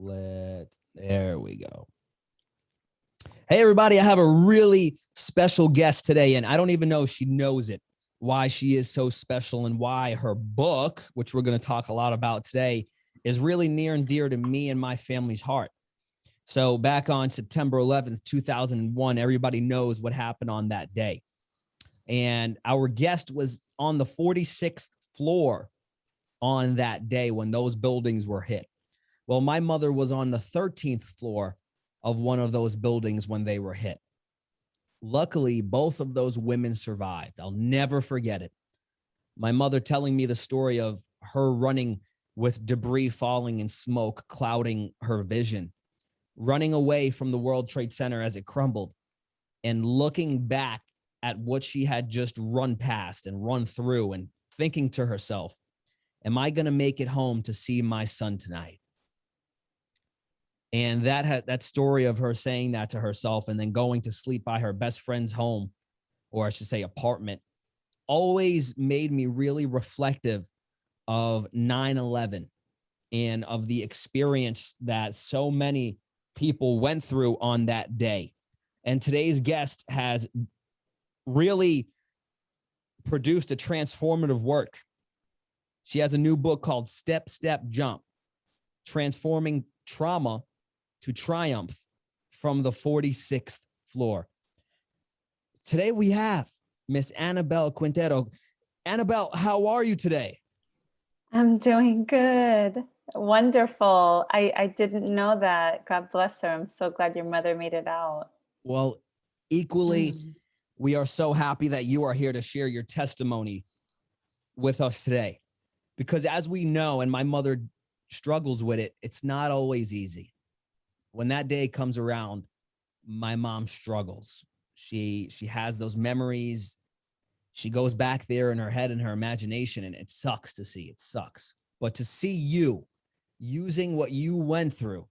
There we go. Hey, everybody, I have a really special guest today, and I don't even know if she knows it, why she is so special and why her book, which we're going to talk a lot about today, is really near and dear to me and my family's heart. So back on September 11th, 2001, everybody knows what happened on that day. And our guest was on the 46th floor on that day when those buildings were hit. Well, my mother was on the 13th floor of one of those buildings when they were hit. Luckily, both of those women survived. I'll never forget it. My mother telling me the story of her running with debris falling and smoke clouding her vision, running away from the World Trade Center as it crumbled, and looking back at what she had just run past and run through and thinking to herself, am I going to make it home to see my son tonight? And that story of her saying that to herself and then going to sleep by her best friend's home, or I should say apartment, always made me really reflective of 9/11 and of the experience that so many people went through on that day. And today's guest has really produced a transformative work. She has a new book called Step, Step, Jump, Transforming Trauma to Triumph from the 46th Floor. Today we have Miss Annabel Quintero. Annabel, how are you today? I'm doing good. Wonderful. I didn't know that. God bless her. I'm so glad your mother made it out. Well, equally, we are so happy that you are here to share your testimony with us today. Because as we know, and my mother struggles with it, it's not always easy. When that day comes around, my mom struggles. She has those memories. She goes back there in her head and her imagination, and it sucks to see. It sucks. But to see you using what you went through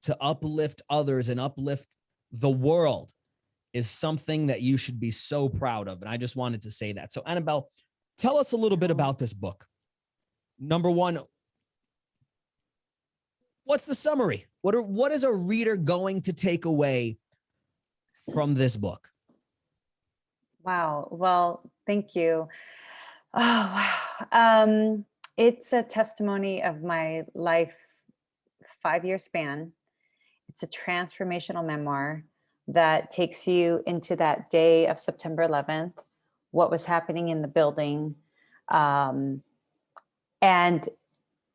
to uplift others and uplift the world is something that you should be so proud of. And I just wanted to say that. So Annabel, tell us a little bit about this book. Number one, what's the summary? What is a reader going to take away from this book? Wow. Well, thank you. Oh, wow. It's a testimony of my life 5-year span. It's a transformational memoir that takes you into that day of September 11th, what was happening in the building, and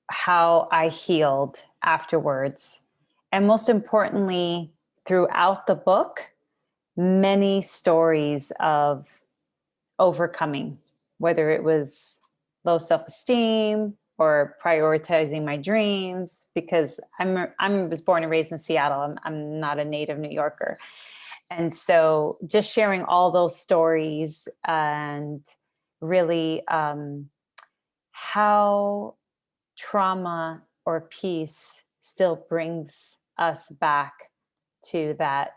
how I healed afterwards. And most importantly, throughout the book, many stories of overcoming, whether it was low self-esteem or prioritizing my dreams, because I was born and raised in Seattle. I'm not a native New Yorker. And so just sharing all those stories and really how trauma or peace still brings us back to that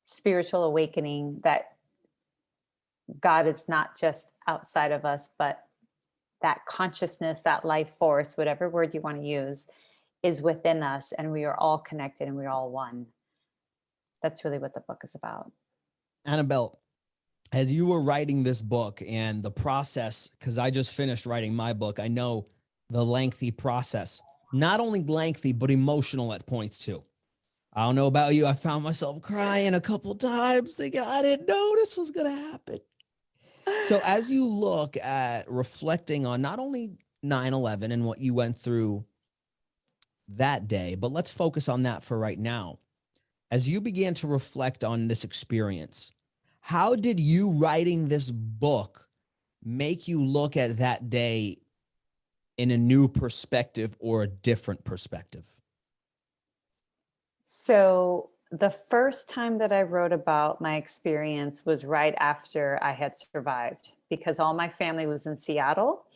spiritual awakening, that God is not just outside of us, but that consciousness, that life force, whatever word you want to use, is within us, and we are all connected and we're all one. That's really what the book is about. Annabel, as you were writing this book and the process, because I just finished writing my book, I know the lengthy process, not only lengthy, but emotional at points too. I don't know about you. I found myself crying a couple times thinking I didn't know this was going to happen. So as you look at reflecting on not only 9/11 and what you went through that day, but let's focus on that for right now. As you began to reflect on this experience, how did you writing this book make you look at that day in a new perspective or a different perspective? So the first time that I wrote about my experience was right after I had survived, because all my family was in Seattle,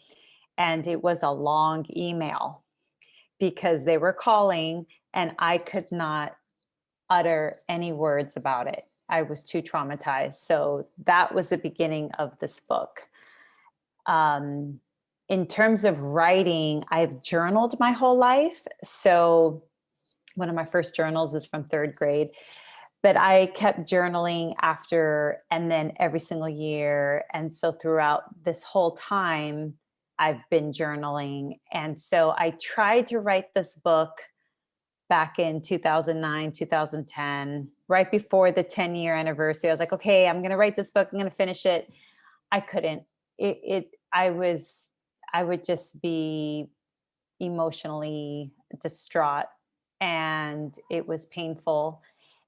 and it was a long email because they were calling and I could not utter any words about it. I was too traumatized. So that was the beginning of this book. In terms of writing, I've journaled my whole life. So One of my first journals is from third grade, but I kept journaling after and then every single year. And so throughout this whole time, I've been journaling. And so I tried to write this book back in 2009, 2010, right before the 10-year anniversary. I was like, okay, I'm going to write this book. I'm going to finish it. I couldn't. I would just be emotionally distraught, and it was painful.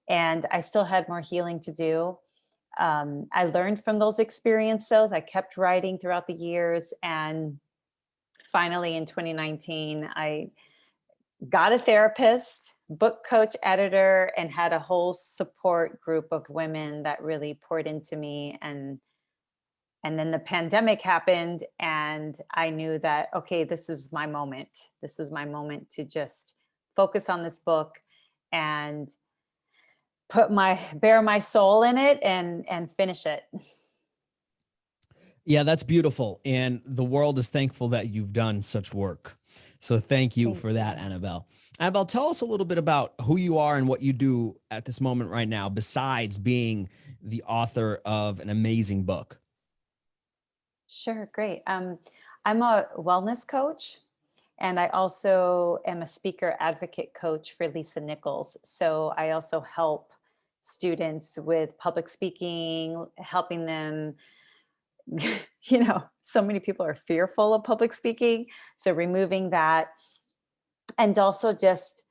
And I still had more healing to do. I learned from those experiences. I kept writing throughout the years. And finally, in 2019, I got a therapist, book coach, editor, and had a whole support group of women that really poured into me. And then the pandemic happened, and I knew that, okay, this is my moment. This is my moment to just focus on this book and bare my soul in it and finish it. Yeah, that's beautiful. And the world is thankful that you've done such work. So thank you for that, Annabel. Annabel, tell us a little bit about who you are and what you do at this moment right now, besides being the author of an amazing book. Sure, great. I'm a wellness coach, and I also am a speaker advocate coach for Lisa Nichols. So I also help students with public speaking, helping them. So many people are fearful of public speaking. So removing that, and also just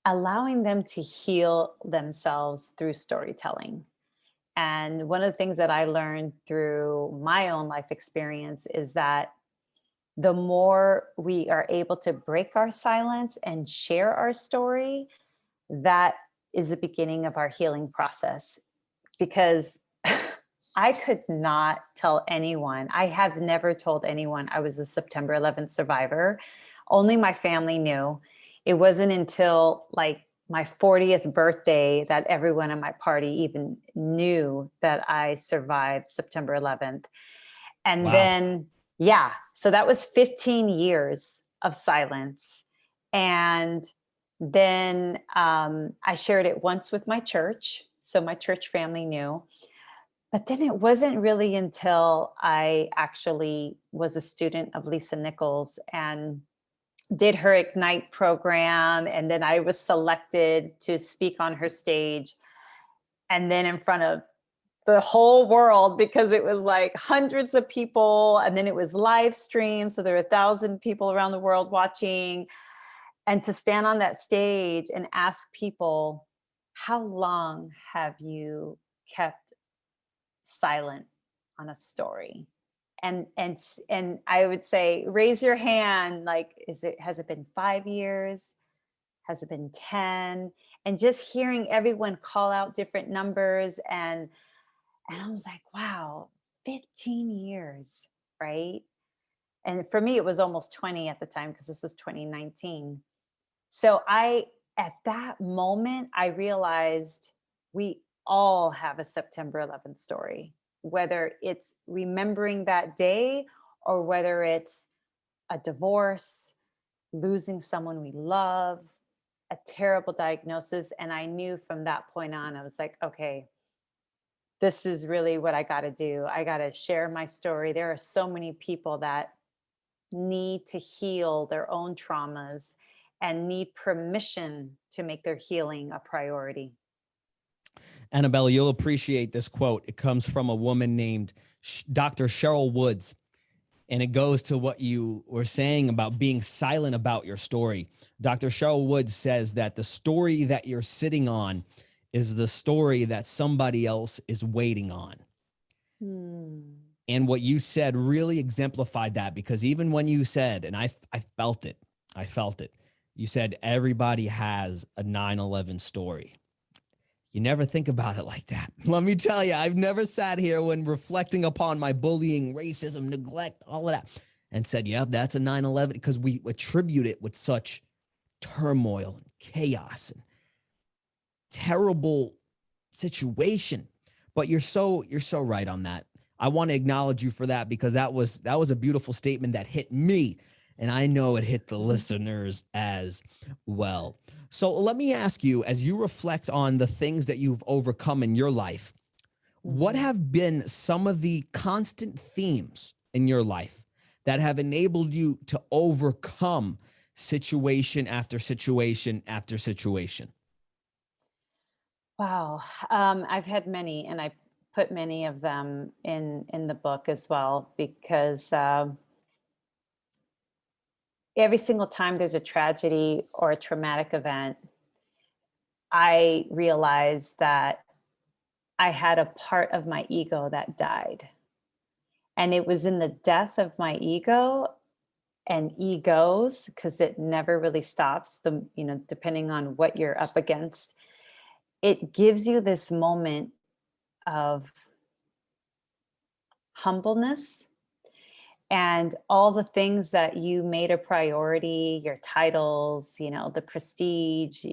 allowing them to heal themselves through storytelling. And one of the things that I learned through my own life experience is that the more we are able to break our silence and share our story, that is the beginning of our healing process. Because I could not tell anyone, I have never told anyone I was a September 11th survivor. Only my family knew. It wasn't until like my 40th birthday that everyone in my party even knew that I survived September 11th. And Wow. then, yeah, so that was 15 years of silence. And then I shared it once with my church. So my church family knew. But then it wasn't really until I actually was a student of Lisa Nichols and did her Ignite program. And then I was selected to speak on her stage. And then in front of the whole world, because it was like hundreds of people. And then it was live stream. So there were 1,000 people around the world watching. And to stand on that stage and ask people, how long have you kept silent on a story? And I would say, raise your hand. Like, has it been 5 years? Has it been 10? And just hearing everyone call out different numbers. And I was like, wow, 15 years, right? And for me, it was almost 20 at the time, because this was 2019. So at that moment, I realized we all have a September 11th story, whether it's remembering that day or whether it's a divorce, losing someone we love, a terrible diagnosis. And I knew from that point on, I was like, okay, this is really what I got to do. I got to share my story. There are so many people that need to heal their own traumas and need permission to make their healing a priority. Annabelle, you'll appreciate this quote. It comes from a woman named Dr. Cheryl Woods. And it goes to what you were saying about being silent about your story. Dr. Cheryl Woods says that the story that you're sitting on is the story that somebody else is waiting on. And what you said really exemplified that, because even when you said, and I felt it, you said everybody has a 9/11 story. You never think about it like that. Let me tell you, I've never sat here when reflecting upon my bullying, racism, neglect, all of that, and said, yep, that's a 9/11, because we attribute it with such turmoil and chaos and terrible situation. But you're so right on that. I want to acknowledge you for that, because that was a beautiful statement that hit me. and I know it hit the listeners as well. So let me ask you, as you reflect on the things that you've overcome in your life, what have been some of the constant themes in your life that have enabled you to overcome situation after situation after situation? Wow. I've had many, and I put many of them in the book as well, because every single time there's a tragedy or a traumatic event, I realized that I had a part of my ego that died. And it was in the death of my ego and egos, because it never really stops, depending on what you're up against. It gives you this moment of humbleness, and all the things that you made a priority, your titles, the prestige,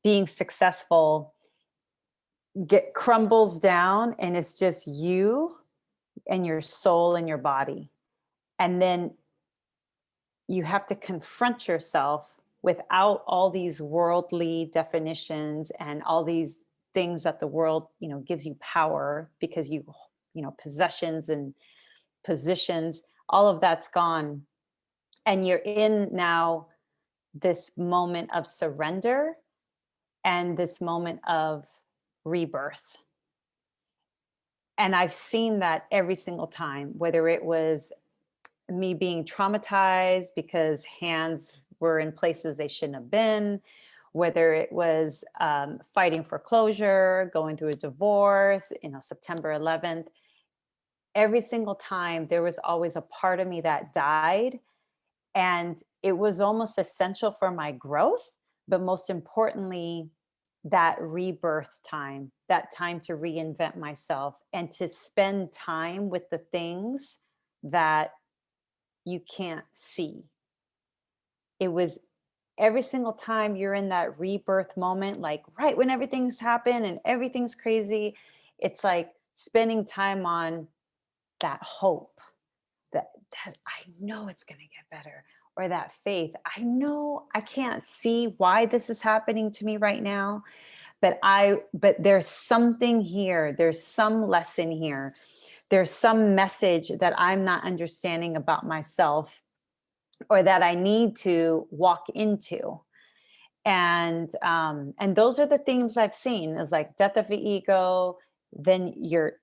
being successful, get crumbles down, and it's just you and your soul and your body. And then you have to confront yourself without all these worldly definitions and all these things that the world, gives you power, because possessions and positions, all of that's gone. And you're in now this moment of surrender and this moment of rebirth. And I've seen that every single time, whether it was me being traumatized because hands were in places they shouldn't have been, whether it was fighting for closure, going through a divorce, September 11th. Every single time there was always a part of me that died, and it was almost essential for my growth, but most importantly, that rebirth time, that time to reinvent myself and to spend time with the things that you can't see. It was every single time you're in that rebirth moment, like right when everything's happened and everything's crazy, it's like spending time on that hope, that I know it's going to get better, or that faith. I know I can't see why this is happening to me right now, but there's something here. There's some lesson here. There's some message that I'm not understanding about myself, or that I need to walk into. And those are the themes I've seen, is like death of the ego. Then you're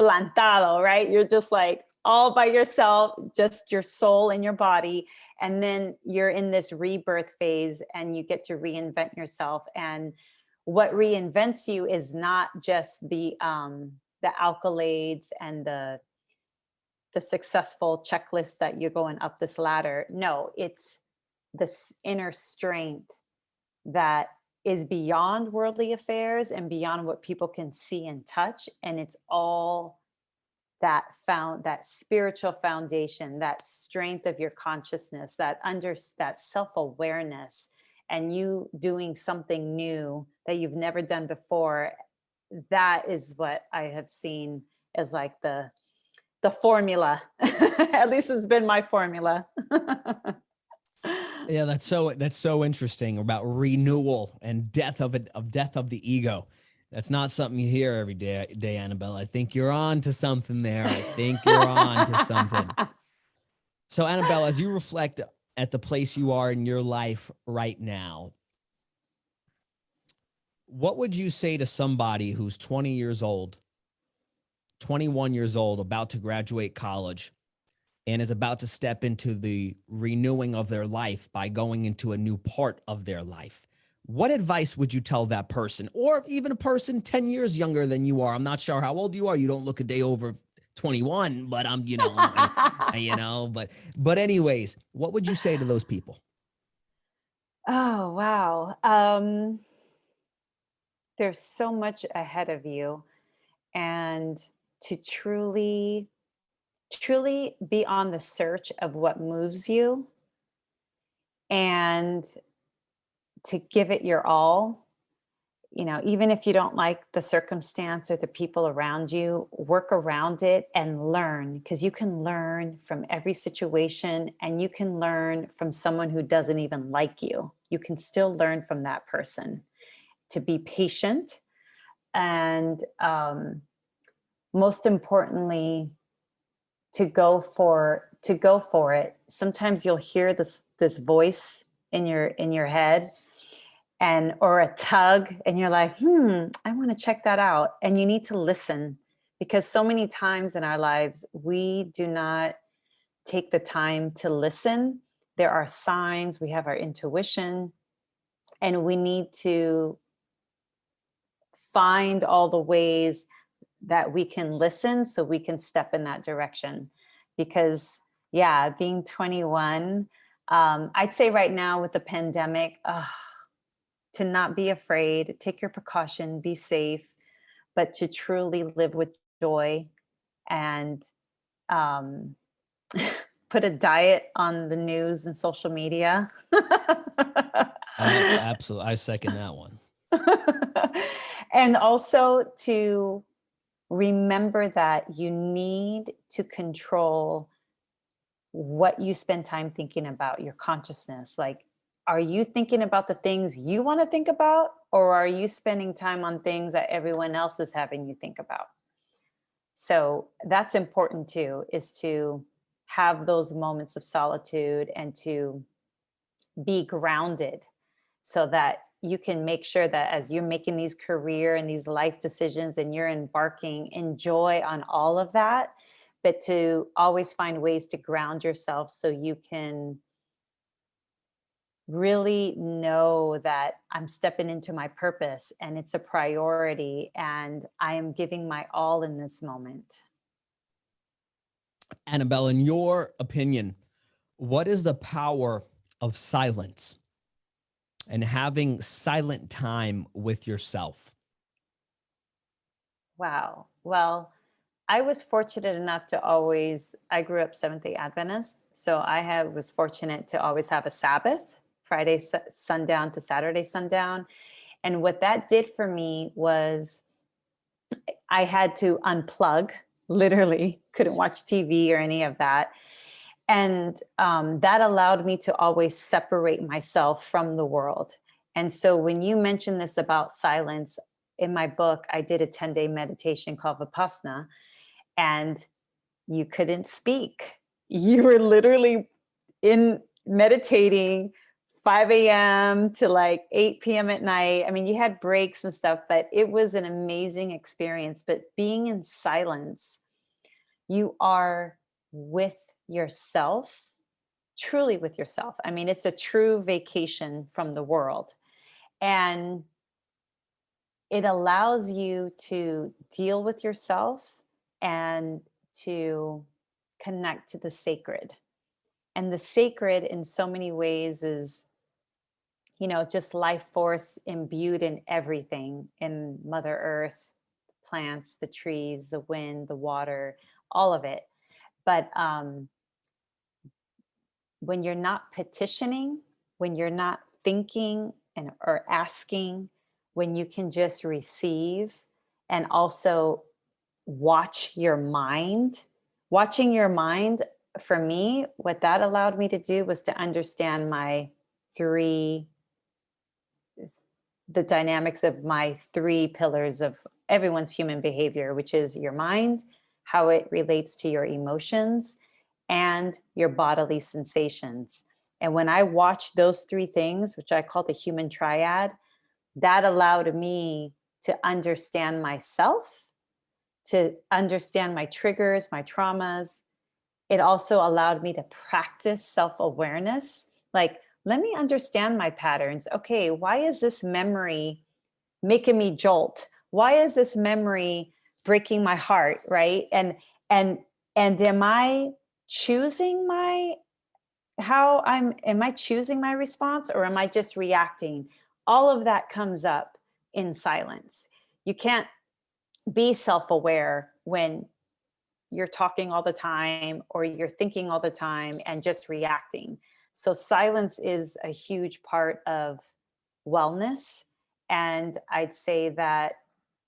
plantado, right? You're just like all by yourself, just your soul and your body. And then you're in this rebirth phase, and you get to reinvent yourself. And what reinvents you is not just the accolades and the successful checklist that you're going up this ladder. No, it's this inner strength that is beyond worldly affairs and beyond what people can see and touch. And it's all that spiritual foundation, that strength of your consciousness, that self-awareness, and you doing something new that you've never done before. That is what I have seen as like the formula. At least it's been my formula. Yeah, that's so interesting about renewal and death of the ego. That's not something you hear every day, Annabelle. I think you're on to something there. I think you're on to something. So, Annabelle, as you reflect at the place you are in your life right now, what would you say to somebody who's 20 years old, 21 years old, about to graduate college, and is about to step into the renewing of their life by going into a new part of their life? What advice would you tell that person, or even a person 10 years younger than you are? I'm not sure how old you are. You don't look a day over 21, but I'm, but anyways, what would you say to those people? Oh, wow. There's so much ahead of you, and to truly be on the search of what moves you, and to give it your all. even if you don't like the circumstance or the people around you, work around it and learn, because you can learn from every situation, and you can learn from someone who doesn't even like you. You can still learn from that person, to be patient, and most importantly, to go for it. Sometimes you'll hear this voice in your head, and or a tug, and you're like, I want to check that out. And you need to listen, because so many times in our lives we do not take the time to listen. There are signs, we have our intuition, and we need to find all the ways that we can listen so we can step in that direction. Because yeah, being 21, I'd say right now with the pandemic, to not be afraid, take your precaution, be safe, but to truly live with joy, and um, put a diet on the news and social media. Absolutely. I second that one. And also to remember that you need to control what you spend time thinking about, your consciousness. Like, are you thinking about the things you want to think about, or are you spending time on things that everyone else is having you think about? So that's important too, is to have those moments of solitude and to be grounded, so that you can make sure that as you're making these career and these life decisions and you're embarking, enjoy on all of that, but to always find ways to ground yourself so you can really know that I'm stepping into my purpose and it's a priority and I am giving my all in this moment. Annabelle, in your opinion, what is the power of silence and having silent time with yourself? Wow. Well, I was fortunate enough to I grew up Seventh-day Adventist. So was fortunate to always have a Sabbath, Friday sundown to Saturday sundown. And what that did for me was I had to unplug, literally, couldn't watch TV or any of that. And that allowed me to always separate myself from the world. And so when you mentioned this about silence, in my book, I did a 10-day meditation called Vipassana, and you couldn't speak. You were literally in meditating 5 a.m. to like 8 p.m. at night. I mean, you had breaks and stuff, but it was an amazing experience. But being in silence, you are with yourself, truly with yourself. I mean, it's a true vacation from the world. And it allows you to deal with yourself and to connect to the sacred. And the sacred in so many ways is, just life force imbued in everything, in Mother Earth, plants, the trees, the wind, the water, all of it. But when you're not petitioning, when you're not thinking or asking, when you can just receive, and also watching your mind, for me, what that allowed me to do was to understand the dynamics of my three pillars of everyone's human behavior, which is your mind, how it relates to your emotions, and your bodily sensations. And when I watched those three things, which I call the human triad, that allowed me to understand myself, to understand my triggers, my traumas. It also allowed me to practice self-awareness. Like, let me understand my patterns. Okay, why is this memory making me jolt? Why is this memory breaking my heart, right? And am I choosing am I choosing my response, or am I just reacting? All of that comes up in silence. You can't be self-aware when you're talking all the time or you're thinking all the time and just reacting. So silence is a huge part of wellness And I'd say that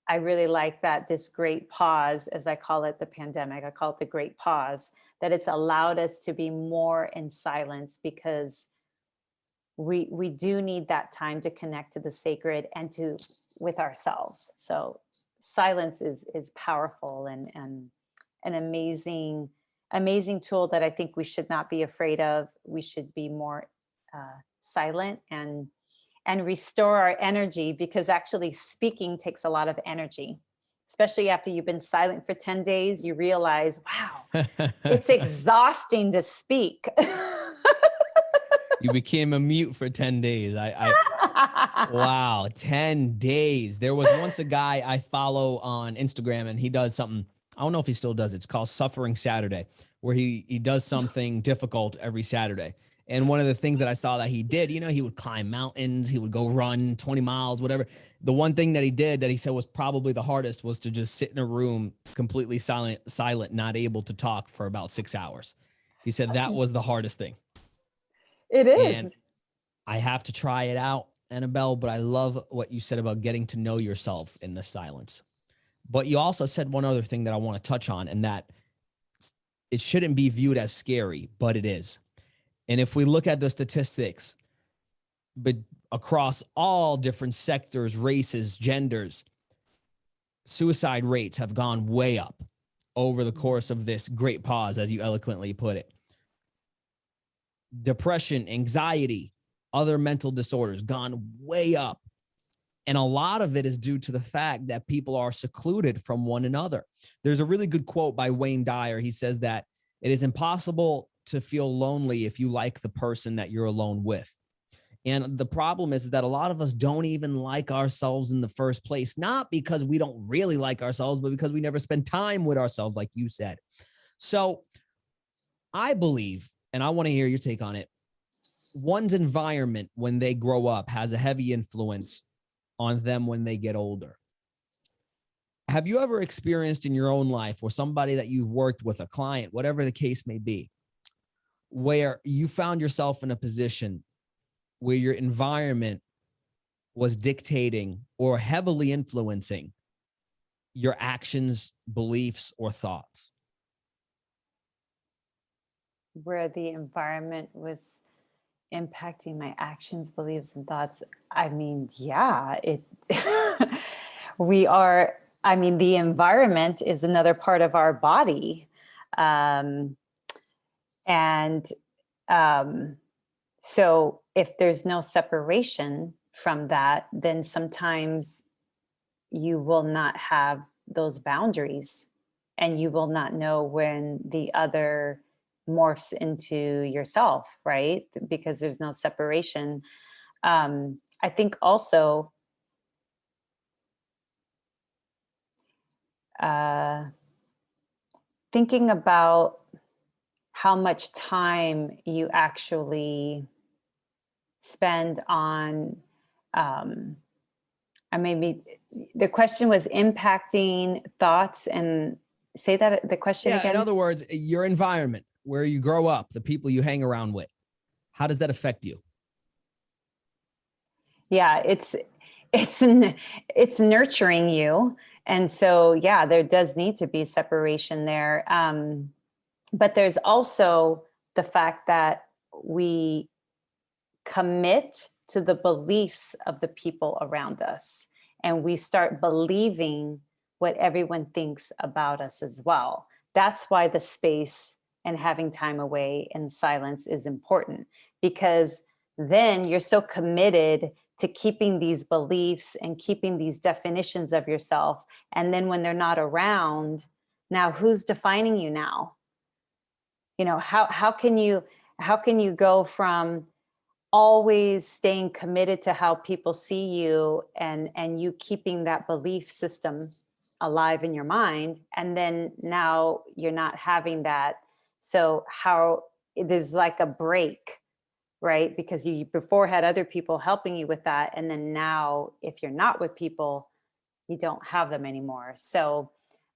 I really like that this great pause, as I call it, the pandemic, I call it the great pause, that it's allowed us to be more in silence, because we do need that time to connect to the sacred and to with ourselves. So silence is powerful, and an amazing tool that I think we should not be afraid of. We should be more silent and restore our energy, because actually speaking takes a lot of energy, especially after you've been silent for 10 days. You realize, wow, it's exhausting to speak. You became a mute for 10 days. Wow, 10 days. There was once a guy I follow on Instagram, and he does something. I don't know if he still does it. It's called Suffering Saturday, where he does something difficult every Saturday. And one of the things that I saw that he did, he would climb mountains, he would go run 20 miles, whatever. The one thing that he did that he said was probably the hardest was to just sit in a room completely silent, not able to talk for about 6 hours. He said that was the hardest thing. It is. And I have to try it out, Annabelle, but I love what you said about getting to know yourself in the silence. But you also said one other thing that I want to touch on, and that it shouldn't be viewed as scary, but it is. And if we look at the statistics, but across all different sectors, races, genders, suicide rates have gone way up over the course of this great pause, as you eloquently put it. Depression, anxiety, other mental disorders gone way up. And a lot of it is due to the fact that people are secluded from one another. There's a really good quote by Wayne Dyer. He says that it is impossible to feel lonely if you like the person that you're alone with. And the problem is that a lot of us don't even like ourselves in the first place, not because we don't really like ourselves, but because we never spend time with ourselves, like you said. So I believe, and I want to hear your take on it, one's environment when they grow up has a heavy influence on them when they get older. Have you ever experienced in your own life, or somebody that you've worked with, a client, whatever the case may be, where you found yourself in a position where your environment was dictating or heavily influencing your actions, beliefs, or thoughts? Where the environment was impacting my actions, beliefs, and thoughts. I mean, yeah, it we are, I mean, the environment is another part of our body. Um, and so if there's no separation from that, then sometimes you will not have those boundaries, and you will not know when the other morphs into yourself, right? Because there's no separation. I think also thinking about how much time you actually spend on, I maybe the question was impacting thoughts, and say that the question Yeah, again. in other words, your environment, where you grow up, the people you hang around with, how does that affect you? Yeah, it's nurturing you, and so yeah, there does need to be separation there. But there's also the fact that we commit to the beliefs of the people around us, and we start believing what everyone thinks about us as well. That's why the space and having time away and silence is important, because then you're so committed to keeping these beliefs and keeping these definitions of yourself. And then when they're not around, now who's defining you now? How can you go from always staying committed to how people see you, and you keeping that belief system alive in your mind, and then now you're not having that? So how there's like a break, right? Because you before had other people helping you with that, and then now if you're not with people, you don't have them anymore. So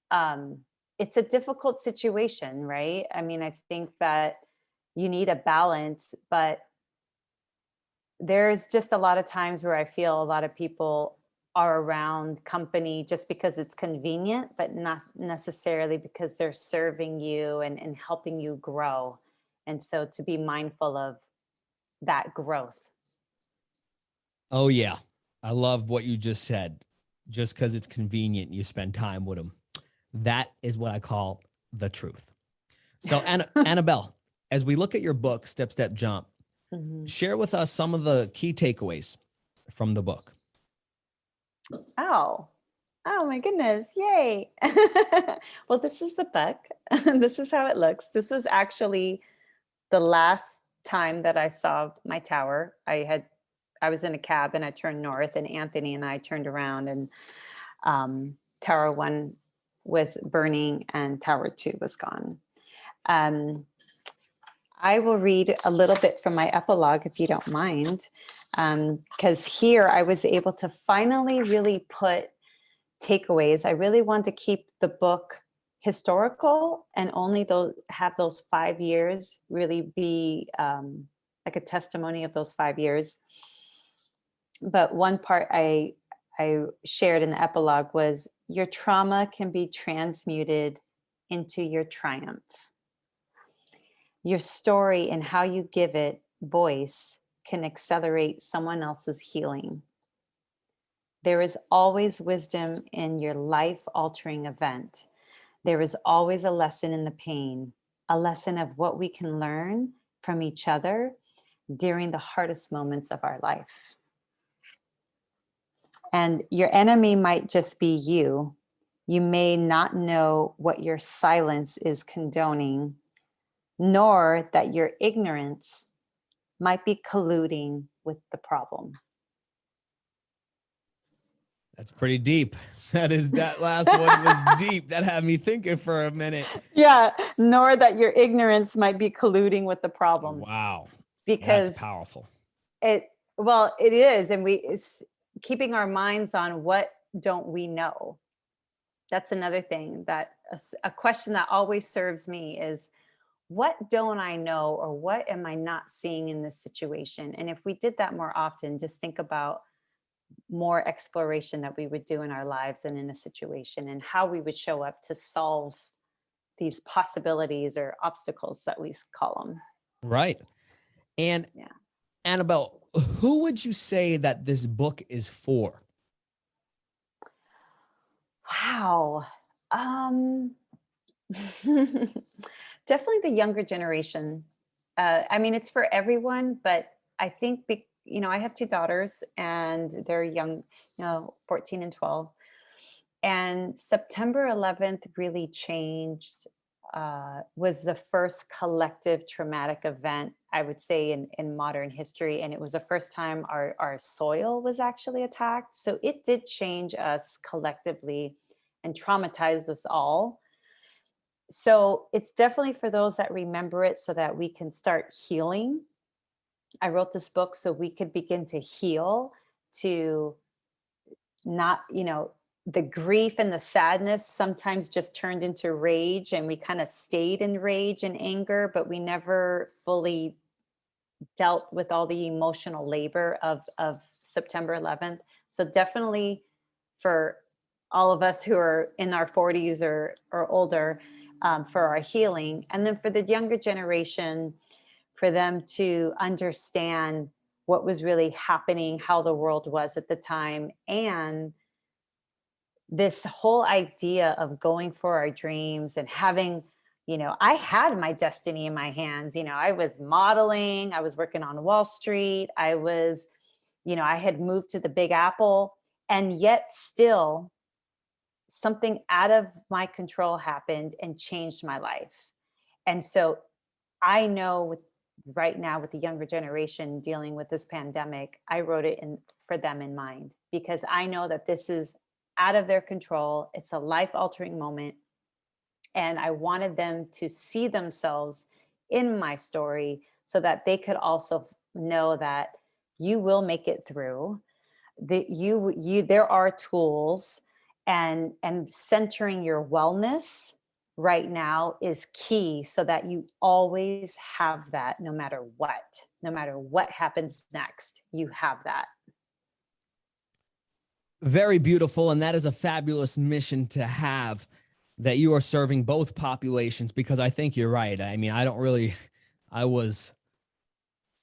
um it's a difficult situation, right? I mean, I think that you need a balance, but there's just a lot of times where I feel a lot of people are around company just because it's convenient, but not necessarily because they're serving you and helping you grow. And so to be mindful of that growth. Oh, yeah. I love what you just said. Just because it's convenient, you spend time with them. That is what I call the truth. So, Annabelle, as we look at your book, Step, Step, Jump, Mhm. share with us some of the key takeaways from the book. Oh, oh my goodness. Yay. Well, this is the book. This is how it looks. This was actually the last time that I saw my tower. I was in a cab and I turned north, and Anthony and I turned around, and Tower 1 was burning and Tower 2 was gone. Um, I will read a little bit from my epilogue if you don't mind, because here I was able to finally really put takeaways. I really want to keep the book historical and only have those 5 years really be like a testimony of those 5 years. But one part I shared in the epilogue was your trauma can be transmuted into your triumph. Your story and how you give it voice can accelerate someone else's healing. There is always wisdom in your life-altering event. There is always a lesson in the pain, a lesson of what we can learn from each other during the hardest moments of our life. And your enemy might just be you. You may not know what your silence is condoning, nor that your ignorance might be colluding with the problem. That's pretty deep. That last one was deep. That had me thinking for a minute. Yeah, nor that your ignorance might be colluding with the problem. Wow. Because that's powerful. It is. And it's keeping our minds on what don't we know. That's another thing that a question that always serves me is, what don't I know, or what am I not seeing in this situation? And if we did that more often, just think about more exploration that we would do in our lives and in a situation, and how we would show up to solve these possibilities or obstacles that we call them. Right. And yeah. Annabelle, who would you say that this book is for? Wow. Definitely the younger generation. I mean, it's for everyone, but I think, I have two daughters and they're young, 14 and 12. And September 11th really changed, was the first collective traumatic event, I would say, in modern history. And it was the first time our soil was actually attacked. So it did change us collectively and traumatized us all. So it's definitely for those that remember it so that we can start healing. I wrote this book so we could begin to heal, to not, the grief and the sadness sometimes just turned into rage, and we kind of stayed in rage and anger, but we never fully dealt with all the emotional labor of September 11th. So definitely for all of us who are in our 40s or older, for our healing. And then for the younger generation, for them to understand what was really happening, how the world was at the time, and this whole idea of going for our dreams and having, I had my destiny in my hands. I was modeling, I was working on Wall Street, I was, I had moved to the Big Apple, and yet still something out of my control happened and changed my life. And so I know right now with the younger generation dealing with this pandemic, I wrote it for them in mind, because I know that this is out of their control. It's a life-altering moment. And I wanted them to see themselves in my story so that they could also know that you will make it through. That there are tools, and centering your wellness right now is key, so that you always have that no matter what happens next, you have that. Very beautiful. And that is a fabulous mission to have, that you are serving both populations, because I think you're right. I mean, I was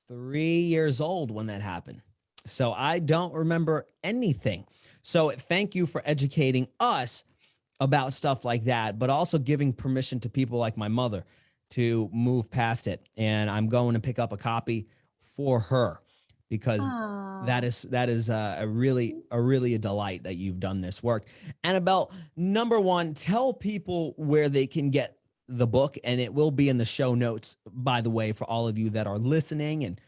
3 years old when that happened. So I don't remember anything. So thank you for educating us about stuff like that, but also giving permission to people like my mother to move past it. And I'm going to pick up a copy for her, because Ah, that is a really a delight that you've done this work. Annabel, number one, tell people where they can get the book, and it will be in the show notes, by the way, for all of you that are listening. And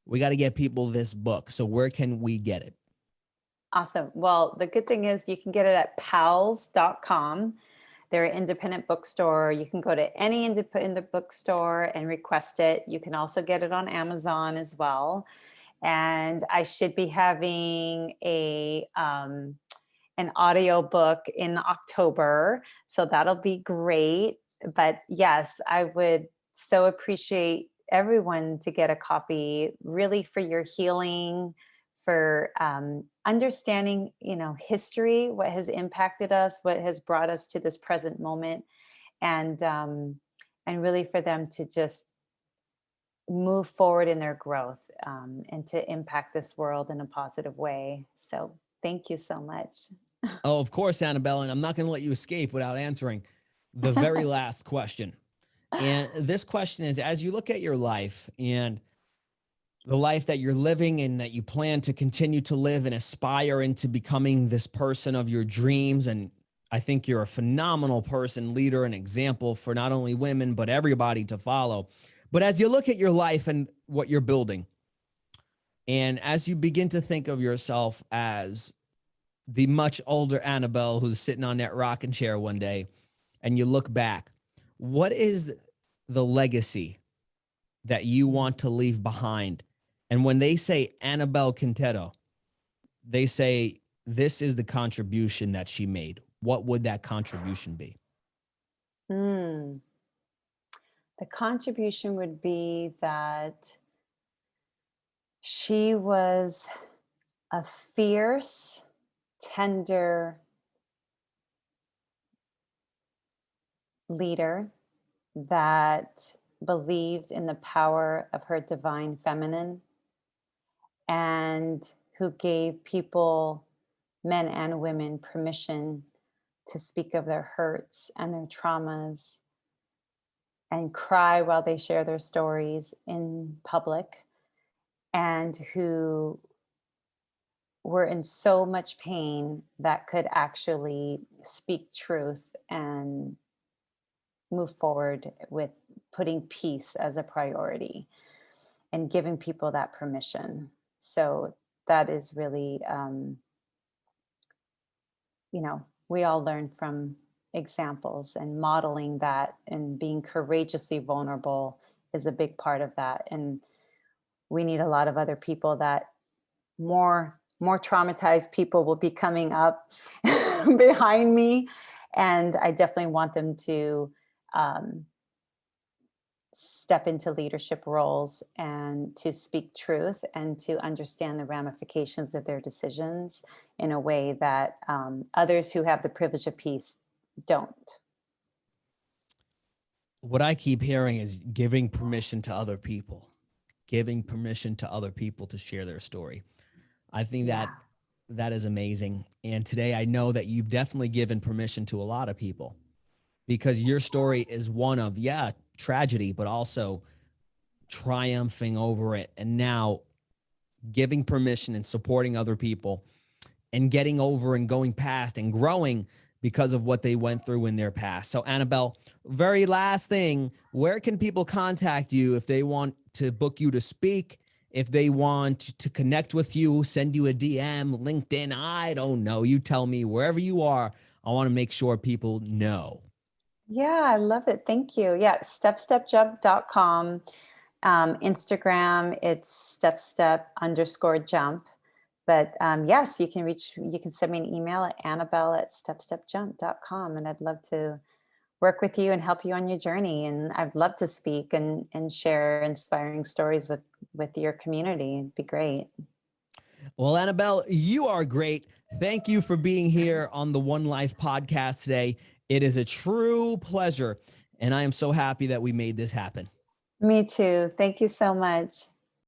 we got to get people this book. So where can we get it? awesome. Well, the good thing is you can get it at pals.com. They're an independent bookstore. You can go to any independent bookstore and request it. You can also get it on Amazon as well. And I should be having an audio book in October, so that'll be great. But yes, I would so appreciate everyone to get a copy, really, for your healing, for understanding, history, what has impacted us, what has brought us to this present moment, and really for them to just move forward in their growth, and to impact this world in a positive way. So thank you so much. Oh, of course, Annabelle, and I'm not going to let you escape without answering the very last question. And this question is, as you look at your life and the life that you're living and that you plan to continue to live and aspire into becoming this person of your dreams, and I think you're a phenomenal person, leader, and example for not only women, but everybody to follow. But as you look at your life and what you're building, and as you begin to think of yourself as the much older Annabelle who's sitting on that rocking chair one day, and you look back, what is the legacy that you want to leave behind? And when they say Annabel Quintero, they say this is the contribution that she made. What would that contribution be? Mm. The contribution would be that she was a fierce, tender leader that believed in the power of her divine feminine, and who gave people, men and women, permission to speak of their hurts and their traumas and cry while they share their stories in public, and who were in so much pain that could actually speak truth and move forward with putting peace as a priority and giving people that permission. So that is really, we all learn from examples, and modeling that and being courageously vulnerable is a big part of that. And we need a lot of other people that, more traumatized people will be coming up behind me, and I definitely want them to um, step into leadership roles and to speak truth and to understand the ramifications of their decisions in a way that others who have the privilege of peace don't. What I keep hearing is giving permission to other people, giving permission to other people to share their story. I think that Yeah. that is amazing. And today I know that you've definitely given permission to a lot of people, because your story is one of, yeah, tragedy, but also triumphing over it. And now giving permission and supporting other people and getting over and going past and growing because of what they went through in their past. So, Annabelle, very last thing, where can people contact you if they want to book you to speak, if they want to connect with you, send you a DM, LinkedIn? I don't know. You tell me. Wherever you are, I want to make sure people know. Yeah, I love it. Thank you. Yeah, stepstepjump.com. Instagram, it's stepstep_jump. But yes, you can send me an email at annabelle@stepstepjump.com. And I'd love to work with you and help you on your journey. And I'd love to speak and share inspiring stories with your community. It'd be great. Well, Annabel, you are great. Thank you for being here on the One Life podcast today. It is a true pleasure, and I am so happy that we made this happen. Me too. Thank you so much.